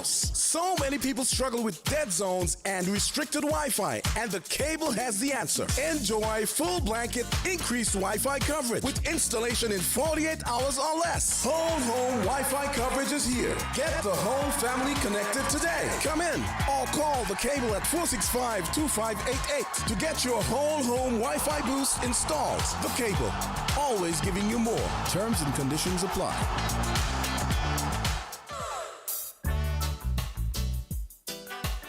house. So many people struggle with dead zones and restricted Wi-Fi, and the cable has the answer. Enjoy full blanket increased Wi-Fi coverage with installation in 48 hours or less. Whole home Wi-Fi coverage is here. Get the whole family connected today. Come in or call the cable at 465-2588 to get your whole home Wi-Fi boost installed. The cable, always giving you more. Terms and conditions apply.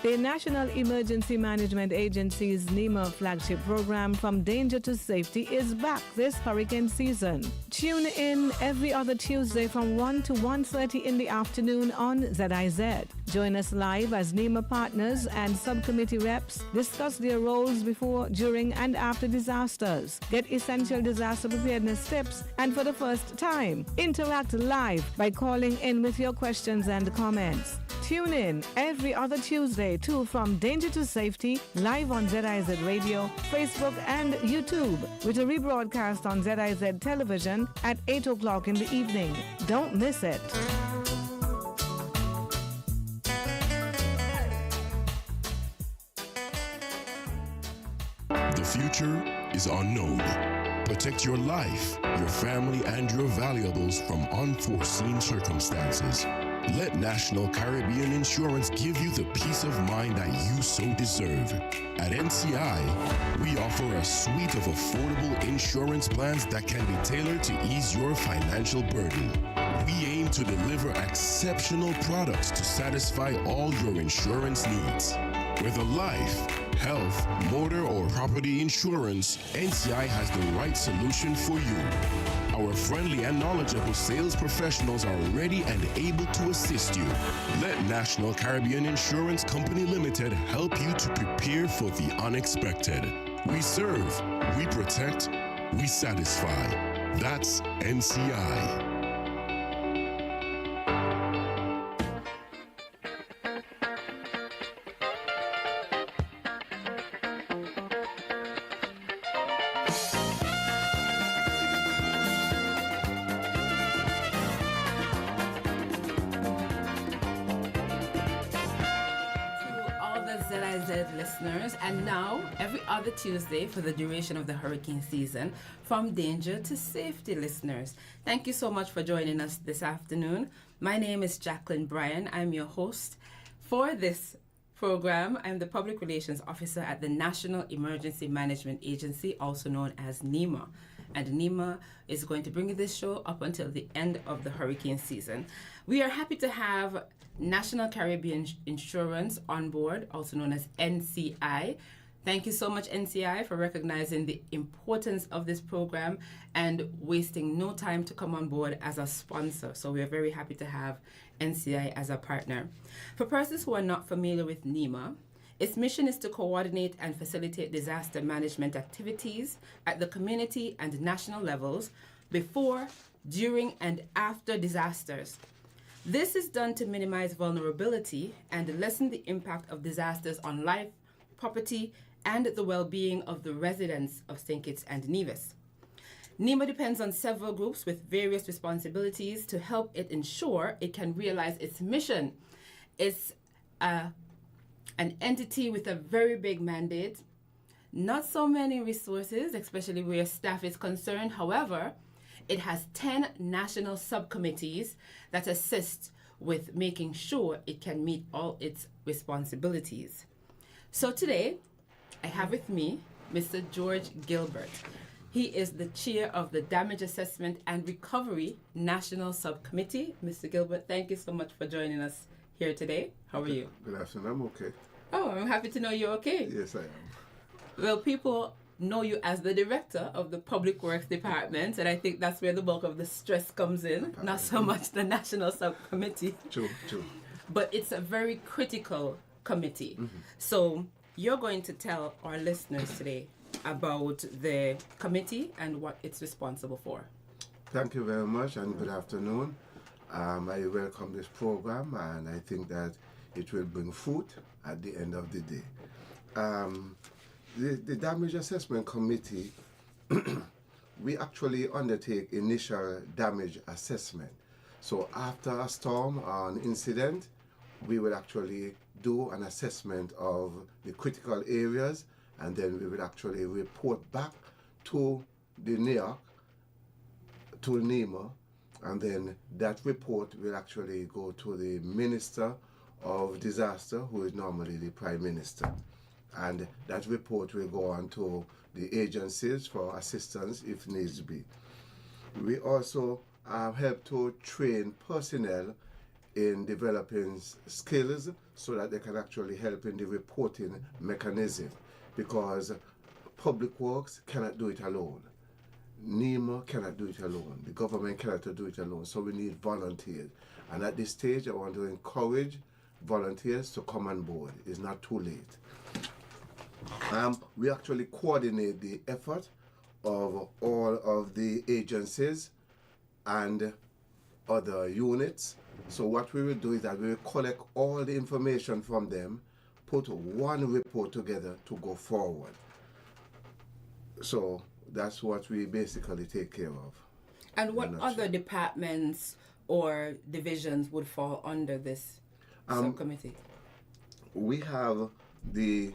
The National Emergency Management Agency's NEMA flagship program From Danger to Safety is back this hurricane season. Tune in every other Tuesday from 1 to 1:30 in the afternoon on ZIZ. Join us live as NEMA partners and subcommittee reps discuss their roles before, during, and after disasters. Get essential disaster preparedness tips, and for the first time, interact live by calling in with your questions and comments. Tune in every other Tuesday to From Danger to Safety, live on ZIZ Radio, Facebook, and YouTube, with a rebroadcast on ZIZ Television at 8 o'clock in the evening. Don't miss it. The future is unknown. Protect your life, your family, and your valuables from unforeseen circumstances. Let National Caribbean Insurance give you the peace of mind that you so deserve. At NCI, we offer a suite of affordable insurance plans that can be tailored to ease your financial burden. We aim to deliver exceptional products to satisfy all your insurance needs. Whether life, health, motor, or property insurance, NCI has the right solution for you. Our friendly and knowledgeable sales professionals are ready and able to assist you. Let National Caribbean Insurance Company Limited help you to prepare for the unexpected. We serve, we protect, we satisfy. That's NCI. Listeners, and now every other Tuesday for the duration of the hurricane season, From Danger to Safety, listeners. Thank you so much for joining us this afternoon. My name is Jacqueline Bryan. I'm your host for this program. I'm the Public Relations Officer at the National Emergency Management Agency, also known as NEMA. And NEMA is going to bring you this show up until the end of the hurricane season. We are happy to have National Caribbean Insurance on board, also known as NCI. Thank you so much, NCI, for recognizing the importance of this program and wasting no time to come on board as a sponsor. So we are very happy to have NCI as a partner. For persons who are not familiar with NEMA, its mission is to coordinate and facilitate disaster management activities at the community and national levels before, during, and after disasters. This is done to minimize vulnerability and lessen the impact of disasters on life, property, and the well-being of the residents of St. Kitts and Nevis. NEMA depends on several groups with various responsibilities to help it ensure it can realize its mission. It's an entity with a very big mandate, not so many resources, especially where staff is concerned. However, it has 10 national subcommittees that assist with making sure it can meet all its responsibilities. So today, I have with me Mr. George Gilbert. He is the chair of the Damage Assessment and Recovery National Subcommittee. Mr. Gilbert, thank you so much for joining us here today. How are you? Good afternoon. I'm okay. Oh, I'm happy to know you're okay. Yes, I am. Well, people know you as the director of the Public Works Department, and I think that's where the bulk of the stress comes in, not so much the National Subcommittee. True. But it's a very critical committee. Mm-hmm. So you're going to tell our listeners today about the committee and what it's responsible for. Thank you very much, and good afternoon. I welcome this program, and I think that it will bring fruit at the end of the day. The Damage Assessment Committee, we actually undertake initial damage assessment. So after a storm or an incident, we will actually do an assessment of the critical areas, and then we will actually report back to the NEOC, to NEMA, and then that report will actually go to the Minister of Disaster, who is normally the Prime Minister. And that report will go on to the agencies for assistance if needs be. We also help to train personnel in developing skills so that they can actually help in the reporting mechanism, because public works cannot do it alone. NEMA cannot do it alone. The government cannot do it alone. So we need volunteers. And at this stage, I want to encourage volunteers to come on board. It's not too late. We actually coordinate the effort of all of the agencies and other units. So what we will do is that we will collect all the information from them, put one report together to go forward. So that's what we basically take care of. And what other departments or divisions would fall under this subcommittee? We have the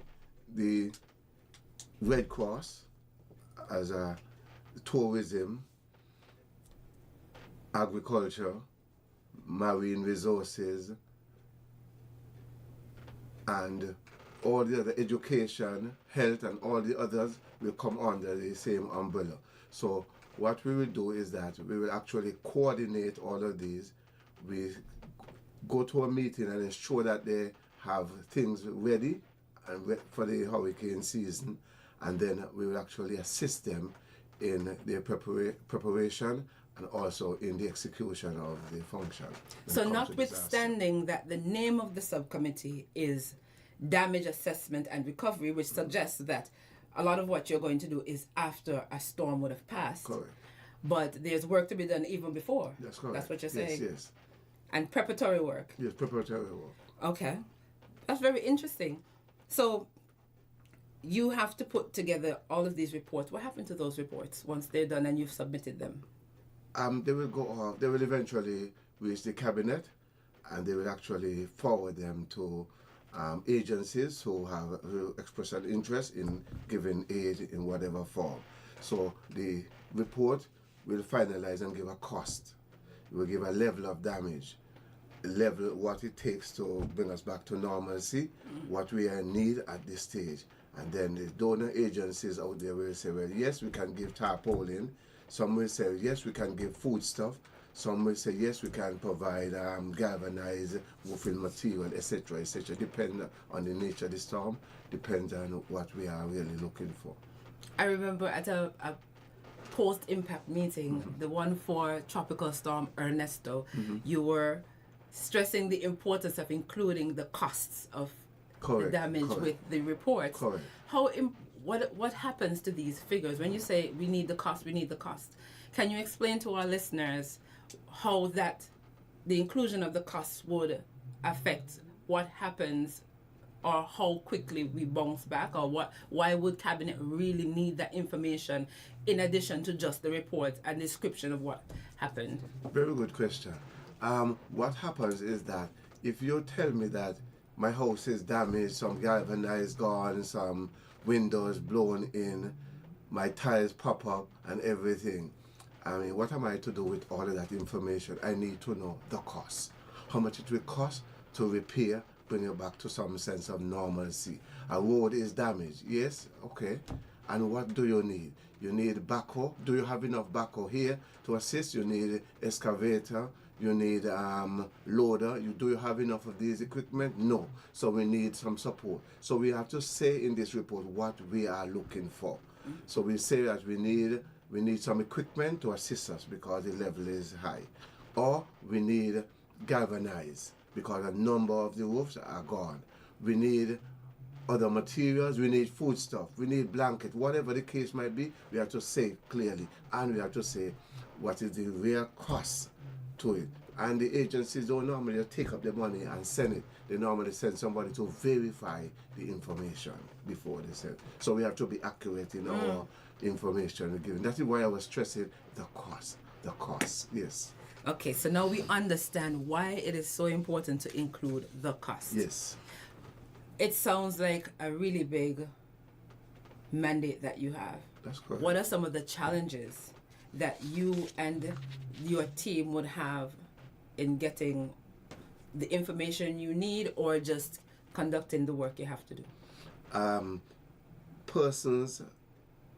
Red Cross as a tourism, agriculture, marine resources, and all the other education, health, and all the others will come under the same umbrella. So what we will do is that we will actually coordinate all of these. We go to a meeting and ensure that they have things ready and for the hurricane season, and then we will actually assist them in their preparation and also in the execution of the function. So notwithstanding that the name of the subcommittee is damage assessment and recovery, which suggests that a lot of what you're going to do is after a storm would have passed. Correct. But there's work to be done even before. That's correct. That's what you're saying. Yes, yes. And preparatory work. Yes, preparatory work. Okay. That's very interesting. So you have to put together all of these reports. What happened to those reports once they're done and you've submitted them? They will go off. They will eventually reach the cabinet, and they will actually forward them to agencies who express an interest in giving aid in whatever form. So the report will finalize and give a cost. It will give a level of damage, level what it takes to bring us back to normalcy, what we are in need at this stage. And then the donor agencies out there will say, well, yes, we can give tarpaulin. Some will say, yes, we can give food stuff. Some will say, yes, we can provide galvanized roofing material, etc., etc. Depends on the nature of the storm, depends on what we are really looking for. I remember at a post-impact meeting, the one for Tropical Storm Ernesto, you were stressing the importance of including the costs of the damage with the reports. Correct. What happens to these figures when you say we need the cost? Can you explain to our listeners how that the inclusion of the costs would affect what happens, or how quickly we bounce back, or why would cabinet really need that information in addition to just the report and description of what happened? Very good question. What happens is that if you tell me that my house is damaged, some galvanized gone, some windows blown in, my tiles pop up and everything, I mean, what am I to do with all of that information? I need to know the cost. How much it will cost to repair, bring it back to some sense of normalcy. A road is damaged, yes, okay. And what do you need? You need backhoe. Do you have enough backhoe here to assist? You need excavator. You need loader. Do you have enough of these equipment? No. So we need some support. So we have to say in this report what we are looking for. So we say that we need some equipment to assist us because the level is high. Or we need galvanized because a number of the roofs are gone. We need other materials, we need food stuff, we need blanket, whatever the case might be, we have to say clearly, and we have to say what is the real cost to it. And the agencies don't normally take up the money and send it. They normally send somebody to verify the information before they send. So we have to be accurate in our information we're giving. That is why I was stressing the cost, yes. Okay, so now we understand why it is so important to include the cost. Yes. It sounds like a really big mandate that you have. That's correct. What are some of the challenges that you and your team would have in getting the information you need or just conducting the work you have to do? Persons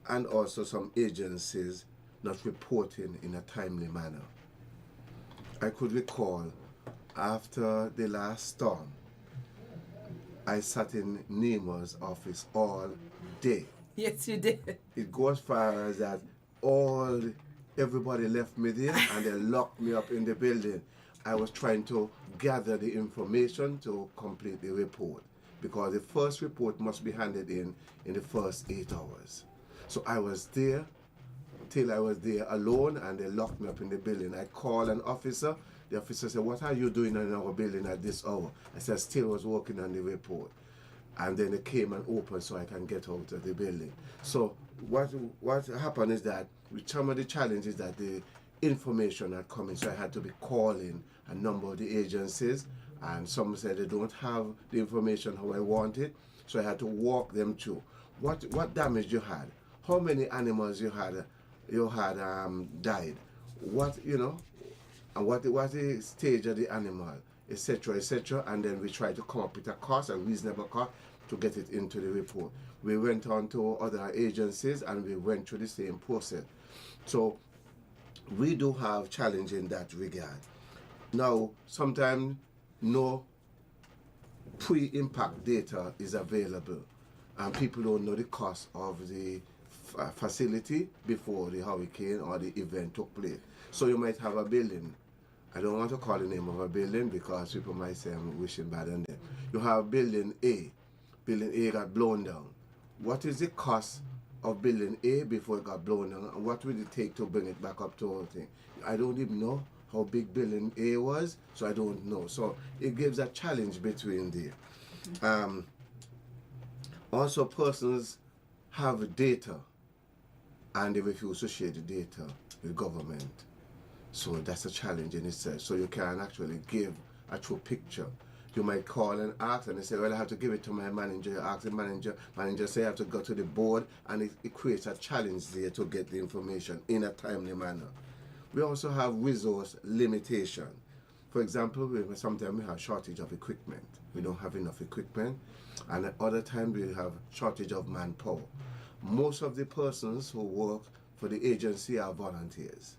and also some agencies not reporting in a timely manner. I could recall after the last storm, I sat in NEMA's office all day. Yes, you did. It goes as far as that everybody left me there and they locked me up in the building. I was trying to gather the information to complete the report because the first report must be handed in the first 8 hours. So I was there till I was there alone and they locked me up in the building. I called an officer. The officer said, "What are you doing in our building at this hour?" I said, "Still was working on the report." And then they came and opened so I can get out of the building. So what happened is that with some of the challenges that the information had come in, so I had to be calling a number of the agencies, and some said they don't have the information how I want it, so I had to walk them through what damage you had, how many animals you had died, and what the stage of the animal, etc., etc., and then we try to come up with a reasonable cost to get it into the report. We went on to other agencies and we went through the same process. So we do have challenge in that regard. Now, sometimes no pre-impact data is available and people don't know the cost of the facility before the hurricane or the event took place. So you might have a building. I don't want to call the name of a building because people might say I'm wishing bad on them. You have building A. Building A got blown down. What is the cost of building A before it got blown down, and what would it take to bring it back up to all thing? I don't even know how big building A was, so I don't know. So it gives a challenge between there. Also, persons have data and they refuse to share the data with government. So that's a challenge in itself. So you can actually give a true picture. You might call and ask and they say, "Well, I have to give it to my manager." You ask the manager say I have to go to the board, and it creates a challenge there to get the information in a timely manner. We also have resource limitation. For example, sometimes we have shortage of equipment. We don't have enough equipment, and at other times we have shortage of manpower. Most of the persons who work for the agency are volunteers.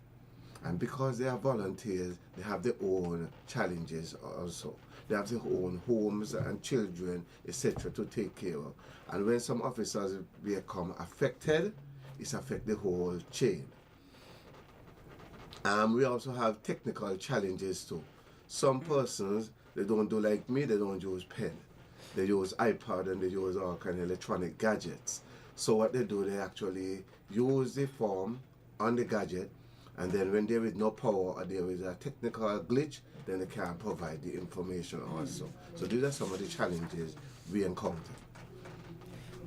And because they are volunteers, they have their own challenges also. They have their own homes and children, etc. to take care of. And when some officers become affected, it's affect the whole chain. We also have technical challenges too. Some persons, they don't do like me, they don't use pen. They use iPad and they use all kind of electronic gadgets. So what they do, they actually use the form on the gadget, and then when there is no power or there is a technical glitch, then they can't provide the information also. So these are some of the challenges we encounter.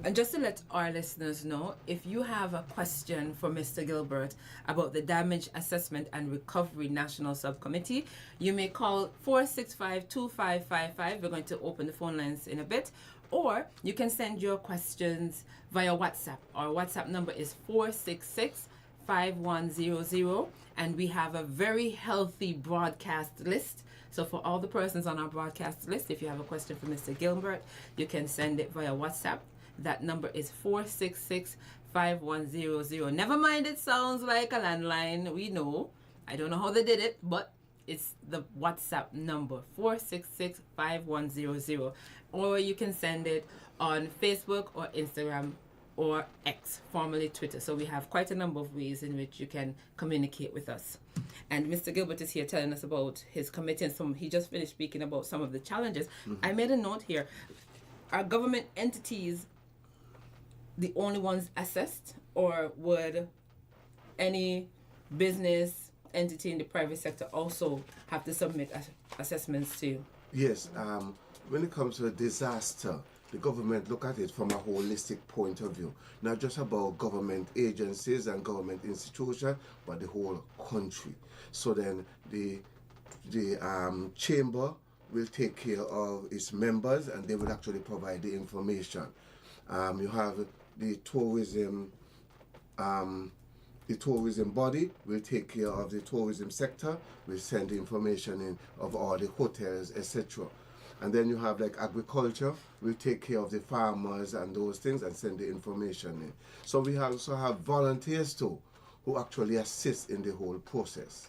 And just to let our listeners know, if you have a question for Mr. Gilbert about the Damage Assessment and Recovery National Subcommittee, you may call 465-2555. We're going to open the phone lines in a bit. Or you can send your questions via WhatsApp. Our WhatsApp number is 466-5100, and we have a very healthy broadcast list. So for all the persons on our broadcast list, if you have a question for Mr. Gilbert, you can send it via WhatsApp. That number is 466-5100. Never mind, it sounds like a landline. We know. I don't know how they did it, but it's the WhatsApp number, 466-5100. Or you can send it on Facebook or Instagram or X, formerly Twitter. So we have quite a number of ways in which you can communicate with us. And Mr. Gilbert is here telling us about his committee, and he just finished speaking about some of the challenges. I made a note here. Are government entities the only ones assessed, or would any business entity in the private sector also have to submit assessments to you? Yes, when it comes to a disaster, the government look at it from a holistic point of view, not just about government agencies and government institutions, but the whole country. So then the chamber will take care of its members, and they will actually provide the information. You have the tourism body will take care of the tourism sector, will send the information in of all the hotels, etc. And then you have like agriculture, will take care of the farmers and those things and send the information in. So we also have volunteers too, who actually assist in the whole process.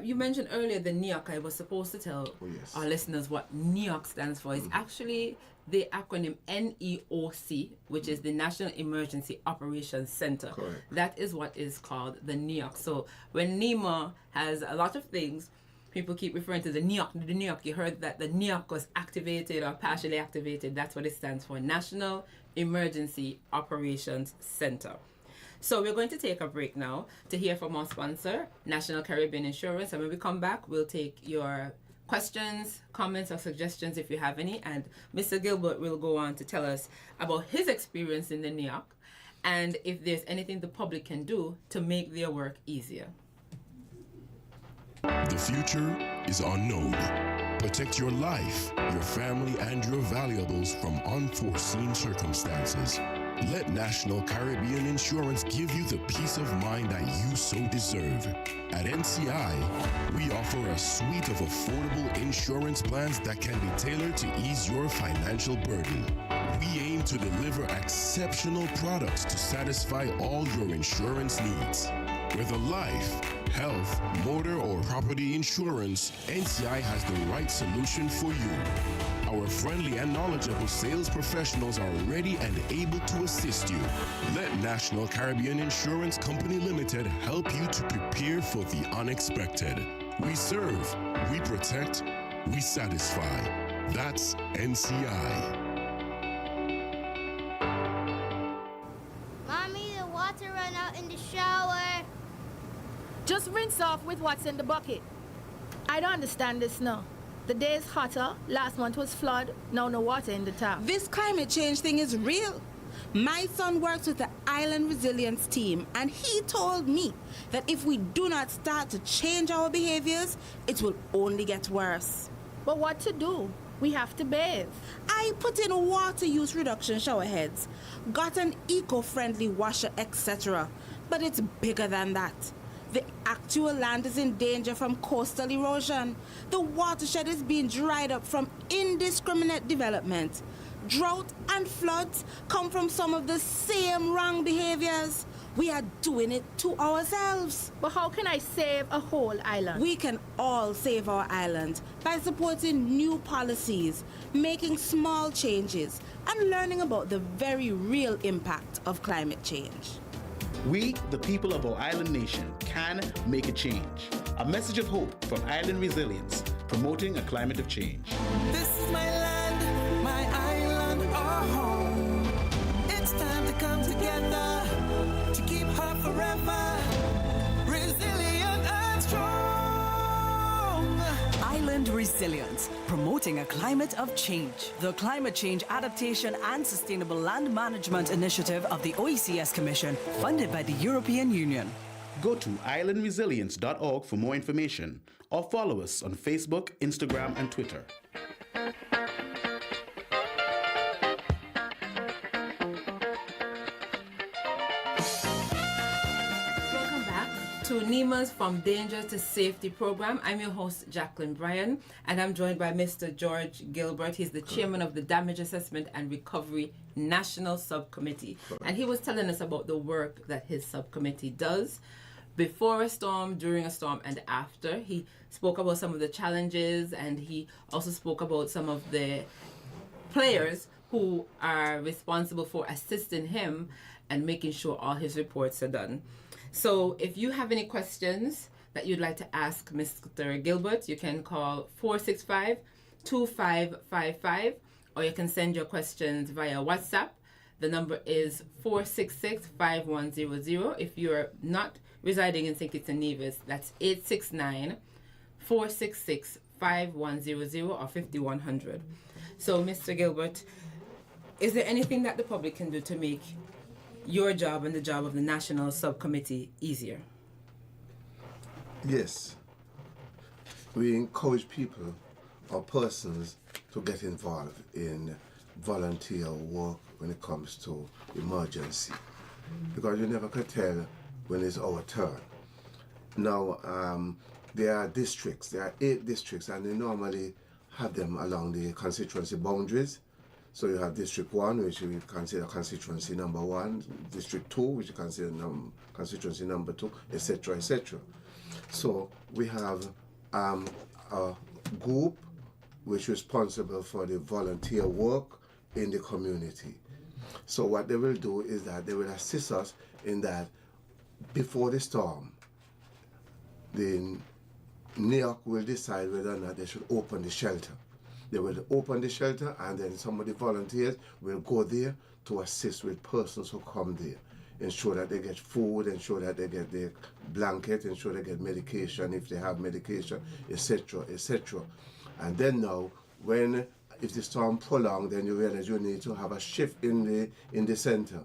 You mentioned earlier the NEOC. I was supposed to tell our listeners what NEOC stands for. It's actually the acronym NEOC, which is the National Emergency Operations Center. Correct. That is what is called the NEOC. So when NEMA has a lot of things, people keep referring to the NEOC. The NEOC, you heard that the NEOC was activated or partially activated. That's what it stands for, National Emergency Operations Center. So we're going to take a break now to hear from our sponsor, National Caribbean Insurance. And when we come back, we'll take your questions, comments, or suggestions if you have any. And Mr. Gilbert will go on to tell us about his experience in the NEOC and if there's anything the public can do to make their work easier. The future is unknown. Protect your life, your family, and your valuables from unforeseen circumstances. Let National Caribbean Insurance give you the peace of mind that you so deserve. At NCI, we offer a suite of affordable insurance plans that can be tailored to ease your financial burden. We aim to deliver exceptional products to satisfy all your insurance needs. Whether life, health, motor, or property insurance, NCI has the right solution for you. Our friendly and knowledgeable sales professionals are ready and able to assist you. Let National Caribbean Insurance Company Limited help you to prepare for the unexpected. We serve, we protect, we satisfy. That's NCI. Mommy, the water ran out in the shower. Just rinse off with what's in the bucket. I don't understand this now. The day is hotter, last month was flood, now no water in the tap. This climate change thing is real. My son works with the Island Resilience team, and he told me that if we do not start to change our behaviors, it will only get worse. But what to do? We have to bathe. I put in water use reduction shower heads, got an eco-friendly washer, etc. But it's bigger than that. The actual land is in danger from coastal erosion. The watershed is being dried up from indiscriminate development. Drought and floods come from some of the same wrong behaviors. We are doing it to ourselves. But how can I save a whole island? We can all save our island by supporting new policies, making small changes, and learning about the very real impact of climate change. We, the people of our island nation, can make a change. A message of hope from Island Resilience, promoting a climate of change. This is my land, my island, our home. It's time to come together to keep her forever resilient and strong. Island Resilience, promoting a climate of change. The Climate Change Adaptation and Sustainable Land Management Initiative of the OECS Commission, funded by the European Union. Go to islandresilience.org for more information, or follow us on Facebook, Instagram, and Twitter. Welcome back to NEMA's From Danger to Safety program. I'm your host, Jacqueline Bryan, and I'm joined by Mr. George Gilbert. He's the chairman of the Damage Assessment and Recovery National Subcommittee. And he was telling us about the work that his subcommittee does before a storm, during a storm, and after. He spoke about some of the challenges, and he also spoke about some of the players who are responsible for assisting him and making sure all his reports are done. So if you have any questions that you'd like to ask Mr. Gilbert, you can call 465-2555, or you can send your questions via WhatsApp. The number is 466-5100. If you're not residing in St. Kitts and Nevis, that's 869-466-5100 or 5100. So, Mr. Gilbert, Is there anything that the public can do to make your job and the job of the National Subcommittee easier? Yes. We encourage people or persons to get involved in volunteer work when it comes to emergency, because you never can tell when it's our turn. Now, there are 8 districts, and they normally have them along the constituency boundaries. So you have District 1, which we consider constituency number 1, District 2, which you consider constituency number 2, etc., etc. So we have a group which is responsible for the volunteer work in the community. So what they will do is that they will assist us in that before the storm, the NEOC will decide whether or not they should open the shelter. They will open the shelter, and then some of the volunteers will go there to assist with persons who come there. Ensure that they get food, ensure that they get their blanket, ensure they get medication if they have medication, etc., etc. And then now, if the storm prolongs, then you realize you need to have a shift in the center.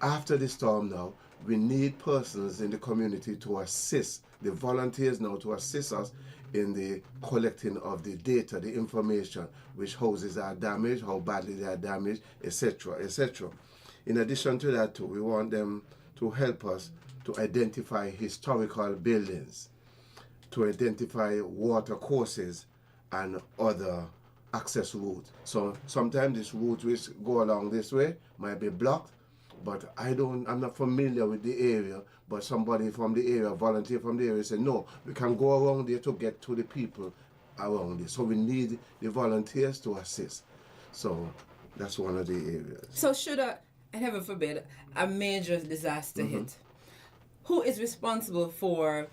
After the storm now, we need persons in the community to assist, the volunteers now to assist us in the collecting of the data, the information, which houses are damaged, how badly they are damaged, etc., etc. In addition to that too, we want them to help us to identify historical buildings, to identify water courses and other access routes. So sometimes this route which go along this way might be blocked, but I'm not familiar with the area, but somebody from the area, volunteer from the area said, no, we can go around there to get to the people around it. So we need the volunteers to assist. So that's one of the areas. So should heaven forbid, a major disaster hit, who is responsible for,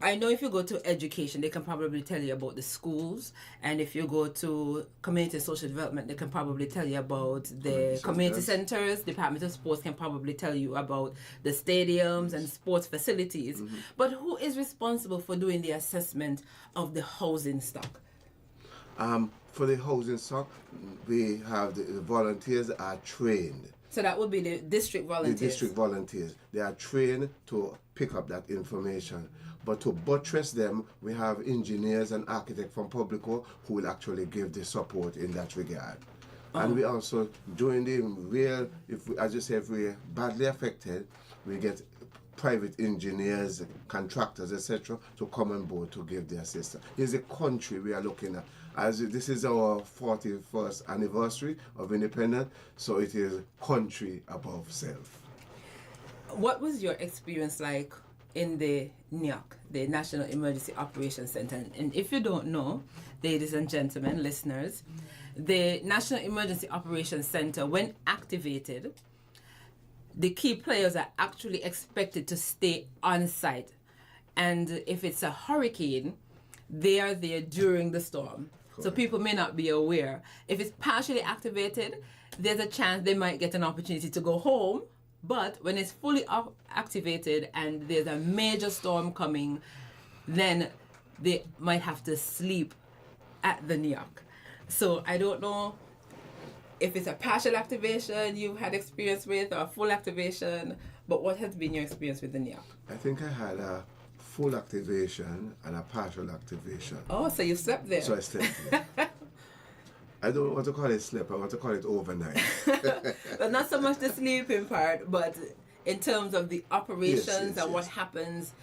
I know if you go to education, they can probably tell you about the schools, and if you go to community and social development, they can probably tell you about the community centers. Department of Sports can probably tell you about the stadiums and sports facilities. But who is responsible for doing the assessment of the housing stock? For the housing stock, we have the volunteers are trained. So that would be the district volunteers? The district volunteers. They are trained to pick up that information. But to buttress them, we have engineers and architects from Public Works who will actually give the support in that regard. And we also, during the real, if we're badly affected, we get private engineers, contractors, etc., to come on board to give the assistance. Here's a country we are looking at. As this is our 41st anniversary of independence, so it is country above self. What was your experience like in the NEOC, the National Emergency Operations Center? And if you don't know, ladies and gentlemen, listeners, the National Emergency Operations Center, when activated, the key players are actually expected to stay on site. And if it's a hurricane, they are there during the storm. So people may not be aware. If it's partially activated, there's a chance they might get an opportunity to go home. But when it's fully activated and there's a major storm coming, then they might have to sleep at the NEOC. So I don't know if it's a partial activation you've had experience with or a full activation, but what has been your experience with the NEOC? I think I had a full activation and a partial activation. Oh, so you slept there? So I slept there. I don't want to call it sleep, I want to call it overnight. But not so much the sleeping part, but in terms of the operations yes, and what happens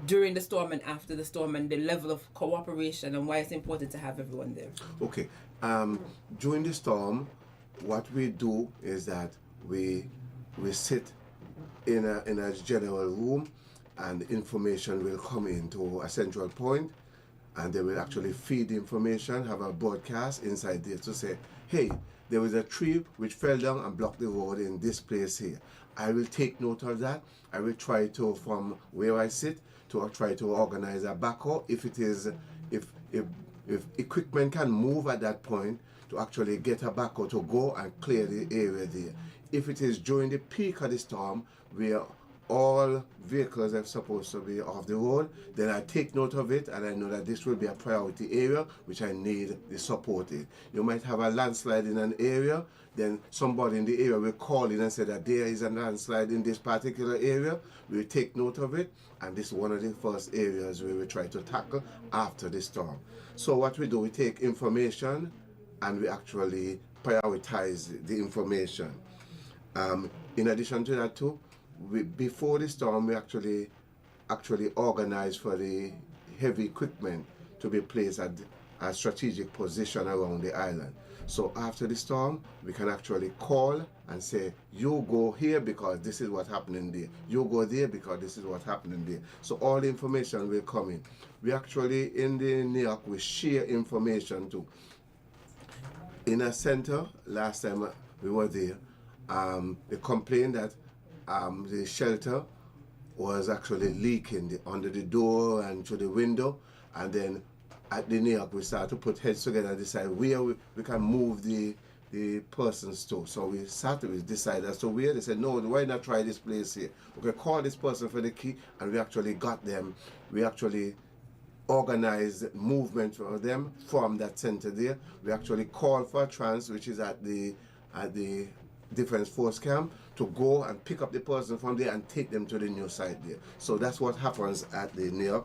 during the storm and after the storm and the level of cooperation and why it's important to have everyone there. Okay. During the storm, what we do is that we sit in a general room, and information will come into a central point, and they will actually feed the information, have a broadcast inside there to say, hey, there was a tree which fell down and blocked the road in this place here. I will take note of that. I will try to, from where I sit, to try to organize a backhoe if equipment can move at that point, to actually get a backhoe to go and clear the area there. If it is during the peak of the storm, where all vehicles are supposed to be off the road. Then I take note of it, and I know that this will be a priority area which I need the support in. You might have a landslide in an area, then somebody in the area will call in and say that there is a landslide in this particular area. We'll take note of it, and this is one of the first areas where we try to tackle after the storm. So what we do, we take information and we actually prioritize the information. In addition to that too, before the storm, we actually organize for the heavy equipment to be placed at a strategic position around the island. So after the storm, we can actually call and say, you go here because this is what's happening there. You go there because this is what's happening there. So all the information will come in. We actually, in the NEOC, we share information too. In a center, last time we were there, they complained that the shelter was actually leaking under the door and through the window, and then at the NEOC we started to put heads together and decide where we can move the persons to. So we started to decide as to where. They said, no, why not try this place here? We can call this person for the key, and we actually got them. We actually organized movement for them from that center there. We actually called for a trans, which is at the Defense Force Camp, to go and pick up the person from there and take them to the new site there. So that's what happens at the NEOC,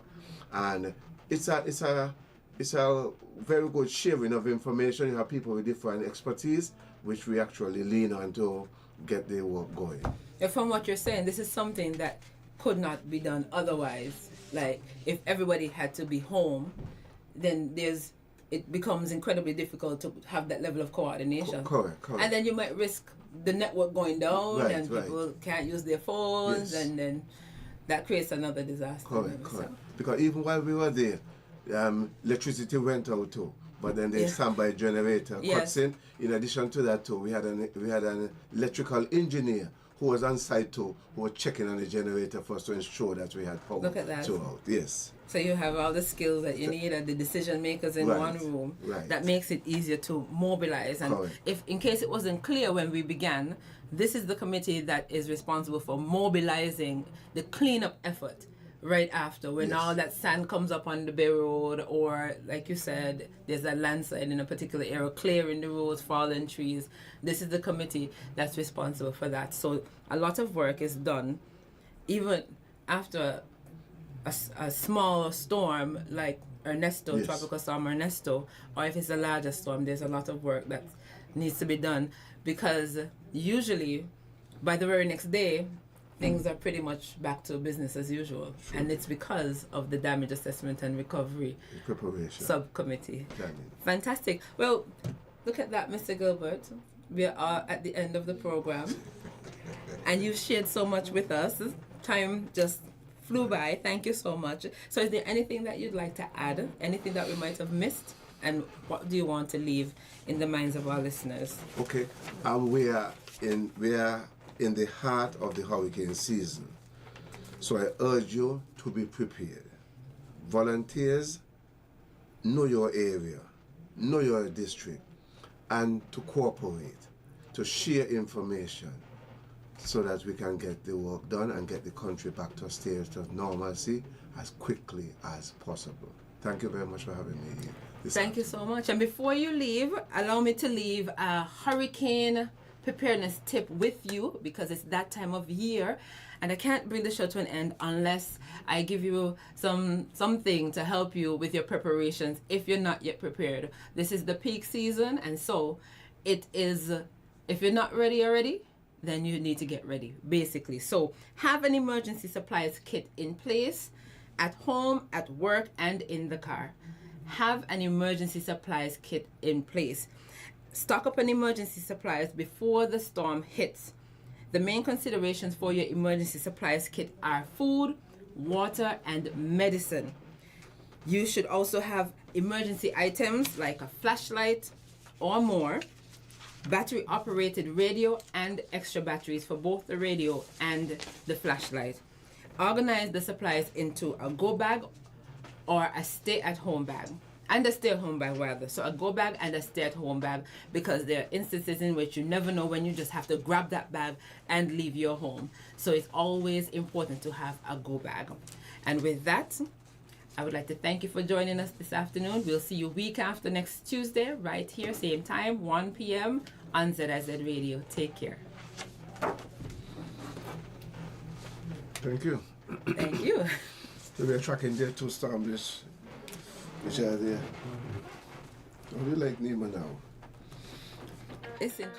and it's a very good sharing of information. You have people with different expertise, which we actually lean on to get the work going. And from what you're saying, this is something that could not be done otherwise. Like, if everybody had to be home, then it becomes incredibly difficult to have that level of coordination. Correct. And then you might risk the network going down, and people can't use their phones, and then that creates another disaster. Correct. Because even while we were there, electricity went out too. But then the standby generator cuts in. In addition to that too, we had an electrical engineer who was on site too, who was checking on the generator for us to ensure that we had power throughout. Yes. So you have all the skills that you need and the decision makers in one room. Right. That makes it easier to mobilize. And if in case it wasn't clear when we began, this is the committee that is responsible for mobilizing the cleanup effort right after, when all that sand comes up on the Bay Road, or like you said, there's a landslide in a particular area, clearing the roads, fallen trees. This is the committee that's responsible for that. So a lot of work is done even after a small storm like Ernesto, Tropical Storm Ernesto, or if it's a larger storm, there's a lot of work that needs to be done, because usually by the very next day things are pretty much back to business as usual. Sure. And it's because of the damage assessment and recovery subcommittee. Fantastic. Well, look at that, Mr. Gilbert. We are at the end of the program, and you've shared so much with us. Time just flew by. Thank you so much. So is there anything that you'd like to add? Anything that we might have missed? And what do you want to leave in the minds of our listeners? Okay. We are in the heart of the hurricane season. So I urge you to be prepared. Volunteers, know your area, know your district, and to cooperate, to share information, so that we can get the work done and get the country back to a state of normalcy as quickly as possible. Thank you very much for having me here. Thank you so much. And before you leave, allow me to leave a hurricane preparedness tip with you, because it's that time of year, and I can't bring the show to an end unless I give you something to help you with your preparations if you're not yet prepared. This is the peak season, and so it is, if you're not ready already, then you need to get ready, basically. So have an emergency supplies kit in place at home, at work, and in the car. Have an emergency supplies kit in place. Stock up on emergency supplies before the storm hits. The main considerations for your emergency supplies kit are food, water, and medicine. You should also have emergency items like a flashlight or more, battery operated radio, and extra batteries for both the radio and the flashlight. Organize the supplies into a go bag or a stay at home bag. And a stay-at-home bag, rather. So a go bag and a stay-at-home bag, because there are instances in which you never know when you just have to grab that bag and leave your home. So it's always important to have a go bag. And with that, I would like to thank you for joining us this afternoon. We'll see you week after next Tuesday, right here, same time, 1 p.m. on ZIZ Radio. Take care. Thank you. Thank you. So we're tracking there 2 storms which are there. How do you like NEMA now? Listen.